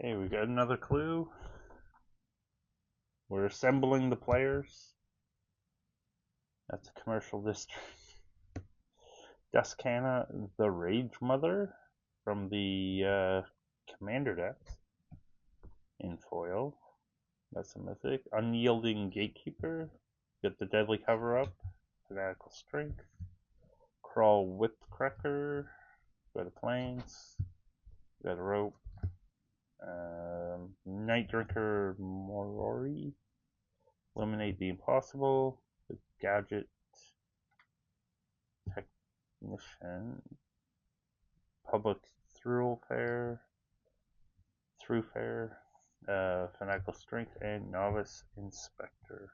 Okay, we got another clue. We're assembling the players. That's a commercial district. Duskana, the Rage Mother from the Commander decks in foil. That's a mythic. Unyielding Gatekeeper. Get the Deadly Cover Up. Fanatical Strength. Crawl Whipcracker. Got a Plains. Got a Rope. Night Drinker Morori. Eliminate the Impossible. The Gadget Technician. Public Thoroughfare. Fanatical Strength, and Novice Inspector.